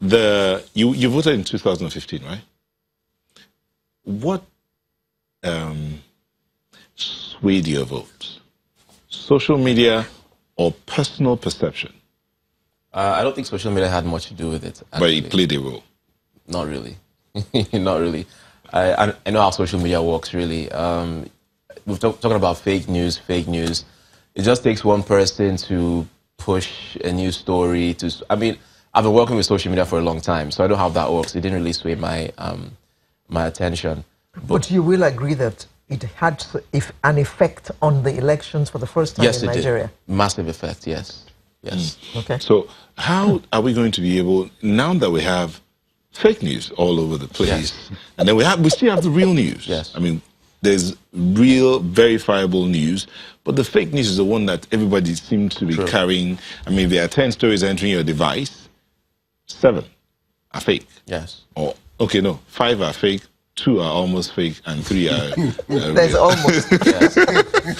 you voted in 2015, right? What swayed your vote? Social media or personal perception? I don't think social media had much to do with it. Actually. But it played a role? Not really. Not really. I know how social media works, really. We're talking about fake news. It just takes one person to push a news story. I mean, I've been working with social media for a long time, so I know how that works. It didn't really sway my attention. But you will agree that it had an effect on the elections for the first time in Nigeria? Yes, it did. Massive effect, yes. Yes. Okay. So how are we going to be able, now that we have fake news all over the place, yes, and then we still have the real news? Yes. I mean, there's real, verifiable news, but the fake news is the one that everybody seems to be carrying. I mean, there are 10 stories entering your device, 7 are fake. Yes. Or, okay, no, 5 are fake, 2 are almost fake, and 3 are... There's almost. Yes.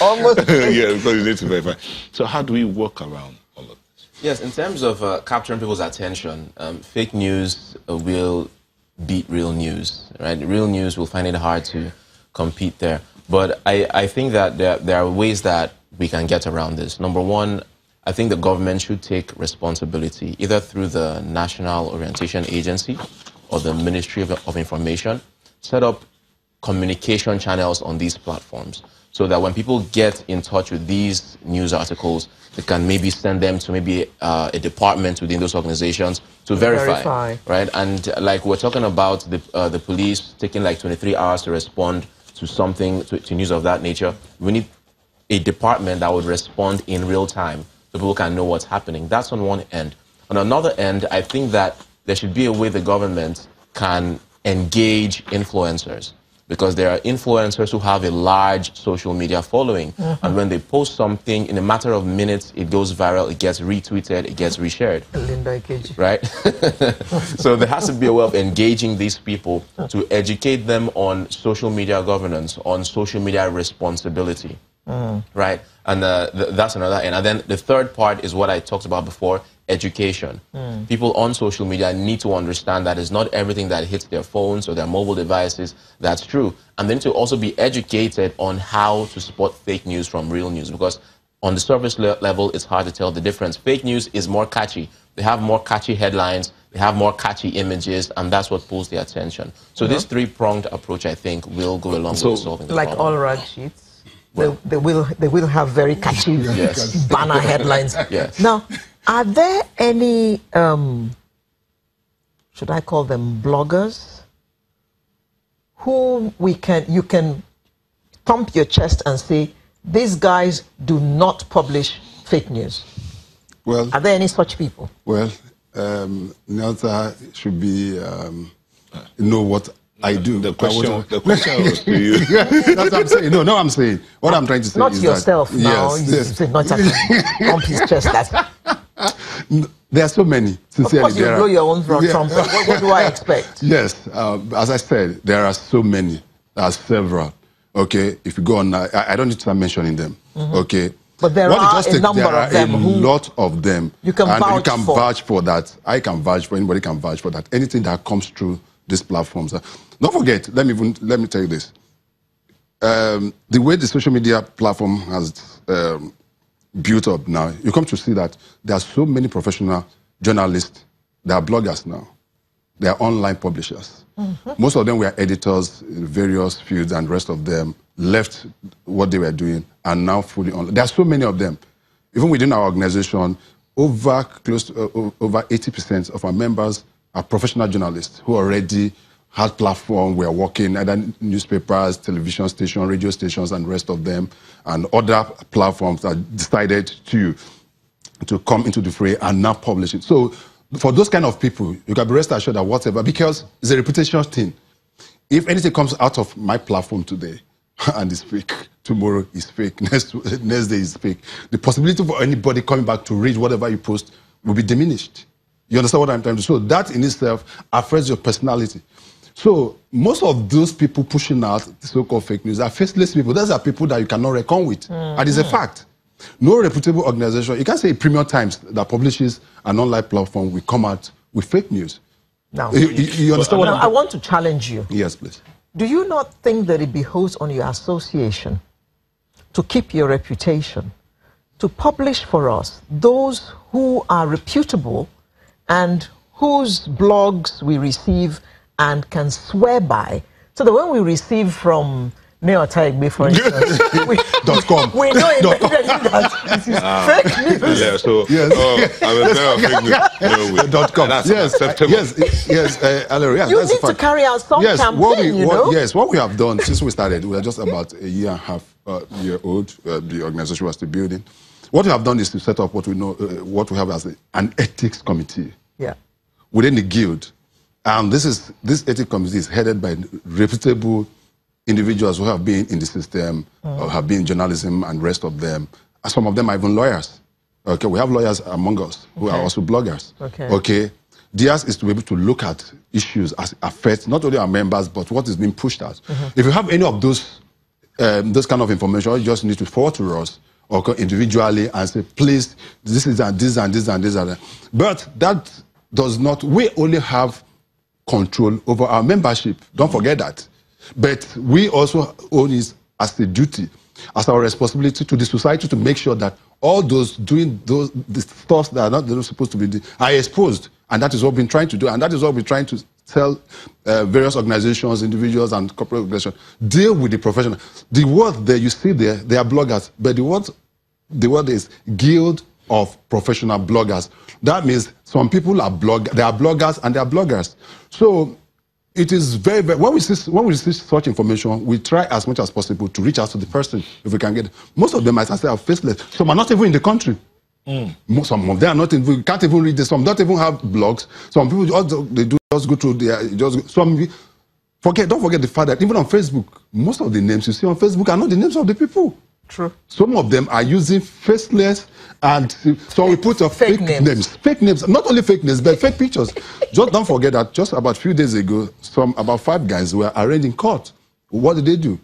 Almost fake. Yeah, because you need to verify. So how do we work around all of this? Yes, in terms of capturing people's attention, fake news will beat real news, right? Real news will find it hard to compete there. But I think that there are ways that we can get around this. Number one, I think the government should take responsibility, either through the National Orientation Agency or the Ministry of Information, set up communication channels on these platforms so that when people get in touch with these news articles, they can maybe send them to maybe a department within those organizations to verify. Right? And like we're talking about the police taking like 23 hours to respond to something, to news of that nature, we need a department that would respond in real time so people can know what's happening. That's on one end. On another end, I think that there should be a way the government can engage influencers, because there are influencers who have a large social media following. And when they post something, in a matter of minutes, it goes viral, it gets retweeted, it gets reshared. Right? So there has to be a way of engaging these people to educate them on social media governance, on social media responsibility. Right? And that's another end. And then the third part is what I talked about before, education. People on social media need to understand that it's not everything that hits their phones or their mobile devices that's true. And then to also be educated on how to spot fake news from real news, because on the surface level, it's hard to tell the difference. Fake news is more catchy. They have more catchy headlines, they have more catchy images, and that's what pulls the attention. So this three-pronged approach, I think, will go along with solving the problem. Like all rag sheets, they will have very catchy banner headlines. Yes. Now, are there any, should I call them bloggers, who you can thump your chest and say, these guys do not publish fake news? Well, are there any such people? Well, Nelsa should be know what I do. The question was to you. That's what I'm saying. No, I'm saying. What I'm trying to say not is yourself that, now. Yes. Not thump his chest. There are so many. Sincerely, of course, you blow your own trumpet. What do I expect? Yes, as I said, there are so many. There are several. Okay, if you go on, I don't need to start mentioning them. Okay, but there are a number of them. There are a lot of them. You can vouch for that. I can vouch for. Anybody can vouch for that. Anything that comes through these platforms. Don't forget. Let me tell you this. The way the social media platform has built up now, you come to see that there are so many professional journalists. They are bloggers now. They are online publishers. Most of them were editors in various fields, and the rest of them left what they were doing and now fully online. There are so many of them. Even within our organization, over 80% of our members are professional journalists who already had platform, were working at newspapers, television stations, radio stations, and the rest of them, and other platforms that decided to come into the fray and now publish it. So for those kind of people, you can be rest assured that whatever, because it's a reputation thing. If anything comes out of my platform today and it's fake, tomorrow is fake, next day is fake, the possibility for anybody coming back to read whatever you post will be diminished. You understand what I'm trying to say? So that in itself affects your personality. So most of those people pushing out so-called fake news are faceless people. Those are people that you cannot reckon with. And it's a fact. No reputable organization, you can't say Premium Times that publishes an online platform will come out with fake news. Now, You understand what I want to challenge you. Yes, please. Do you not think that it behoves on your association to keep your reputation, to publish for us those who are reputable and whose blogs we receive and can swear by, so that when we receive from Neo Taigbe, for instance, we know immediately that this is fake news. Yeah, so I'm a bearer of fake news. No, .com. That's yes, acceptable. yes, Alain, yes, You that's need to carry out some campaign, Yes, what we have done since we started, we are just about a year and a half year old. The organization was still building. What we have done is to set up what we know, what we have as an ethics committee. Yeah. Within the guild, and this ethics committee is headed by reputable individuals who have been in the system, or have been in journalism, and rest of them. Some of them are even lawyers. Okay, we have lawyers among us who are also bloggers. Okay. Theirs is to be able to look at issues as affect not only our members but what is being pushed out. If you have any of those kind of information, you just need to forward to us or individually and say, please, this is and this and this and this and that. But that does not. We only have control over our membership. Don't forget that. But we also own it as a duty, as our responsibility to the society to make sure that all those doing the stuff that are not supposed to be doing are exposed. And that is what we've been trying to do. And that is what we're trying to tell various organizations, individuals, and corporate organizations. Deal with the professional. The word that you see there, they are bloggers. But the word is Guild of Professional Bloggers. That means some people are they are bloggers and they are bloggers. So it is very, very, when we see such information, we try as much as possible to reach out to the person if we can get it. Most of them, as I say, are faceless. Some are not even in the country. Some of them are not even, we can't even read this. Some don't even have blogs. Some people, they do just go through their, don't forget the fact that even on Facebook, most of the names you see on Facebook are not the names of the people. True. Some of them are using faceless, and so we put fake names. Fake names, not only fake names, but fake pictures. Just don't forget that just about a few days ago, about 5 guys were arraigned in court. What did they do?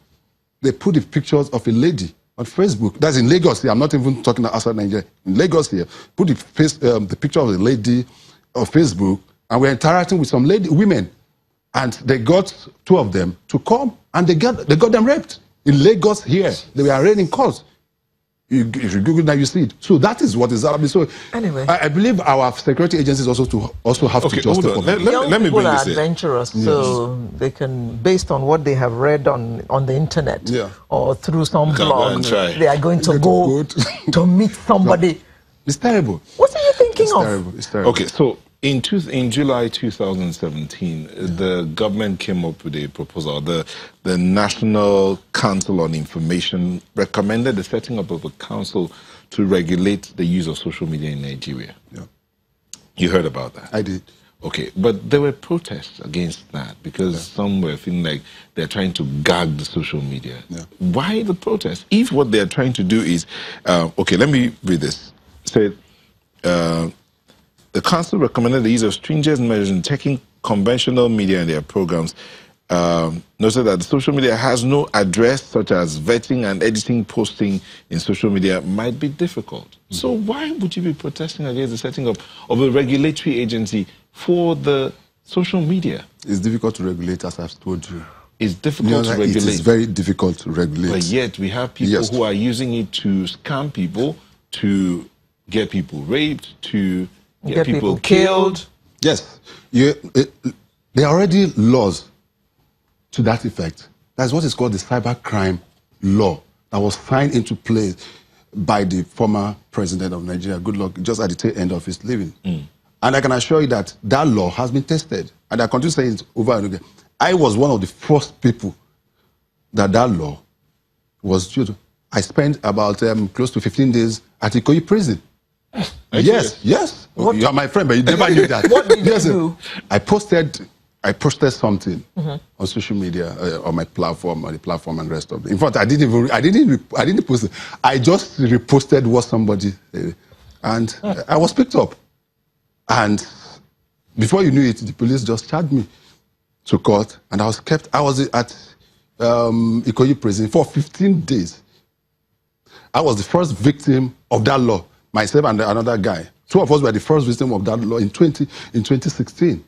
They put the pictures of a lady on Facebook. That's in Lagos here. I'm not even talking outside Nigeria. In Lagos here, put the picture of the lady on Facebook, and we're interacting with some women, and they got 2 of them to come, and they got them raped. In Lagos here, they were arraigned in court. If you Google now, you see it. So that is what is happening. So anyway, I believe our security agencies also have to justify. Let me bring this in. Adventurous, so they can, based on what they have read on the internet or through some blog, they are going to go to meet somebody. It's terrible. What are you thinking of? Terrible. It's terrible. Okay, so in July 2017, the government came up with a proposal. The National Council on Information recommended the setting up of a council to regulate the use of social media in Nigeria. Yeah. You heard about that? I did. Okay, but there were protests against that because some were feeling like they're trying to gag the social media. Yeah. Why the protest? If what they're trying to do is, okay, let me read this. It said, the council recommended the use of stringent measures in taking conventional media in their programs. Noted that the social media has no address, such as vetting and editing posting in social media might be difficult. So why would you be protesting against the setting up of a regulatory agency for the social media? It's difficult to regulate, as I've told you. It's difficult to regulate. It is very difficult to regulate. But yet we have people who are using it to scam people, to get people raped, to get people killed. Yes. There are already laws to that effect. That's what is called the cybercrime law that was signed into place by the former president of Nigeria, Goodluck, just at the tail end of his living. And I can assure you that that law has been tested. And I continue saying it over and again. I was one of the first people that law was due to. I spent about close to 15 days at Ikoyi prison. Yes. You are my friend, but you never knew that. What did you do? I posted something on social media, on my platform, on the platform, and the rest of it. In fact, I didn't post it. I just reposted what somebody said, and I was picked up. And before you knew it, the police just charged me to court, and I was at Ikoyi prison for 15 days. I was the first victim of that law. Myself and another guy. 2 of us were the first victim of that law in 2016.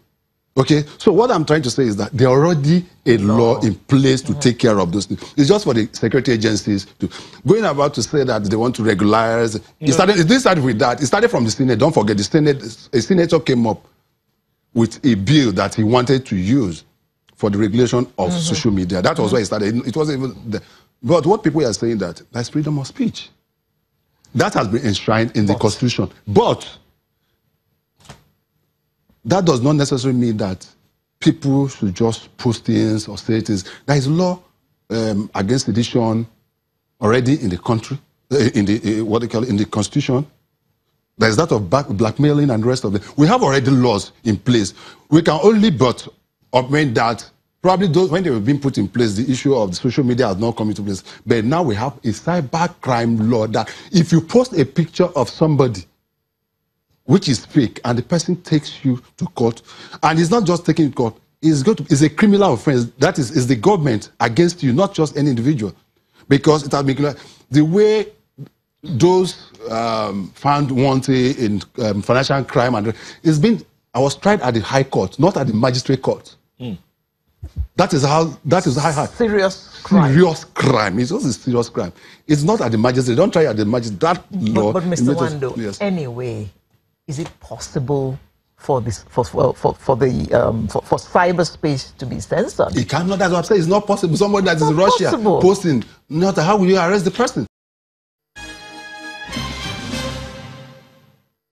Okay, so what I'm trying to say is that there are already a law in place to take care of those things. It's just for the security agencies to going about to say that they want to regularize. It didn't start with that. It started from the Senate. Don't forget, a senator came up with a bill that he wanted to use for the regulation of social media. That was where it started. It wasn't even the, but what people are saying that that's freedom of speech. That has been enshrined in the Constitution. But that does not necessarily mean that people should just post things or say things. There is law against sedition already in the country, in the what they call it, in the Constitution. There is that of blackmailing and the rest of it. We have already laws in place. We can only but augment that. Probably those, when they were being put in place, the issue of the social media has not come into place. But now we have a cyber crime law that if you post a picture of somebody which is fake and the person takes you to court, and it's not just taking you to court, it's a criminal offense. That is the government against you, not just any individual. Because it has been clear, the way those found wanted in financial crime, and I was tried at the High Court, not at the Magistrate Court. That is how serious crime. Serious crime. It's also a serious crime. It's not at the magistrate. Don't try at the magistrate. That law. But Mr. Wando, yes. Anyway, is it possible for this for cyberspace to be censored? It cannot. That's what I'm saying. It's not possible. Somebody that is in Russia posting, not how will you arrest the person?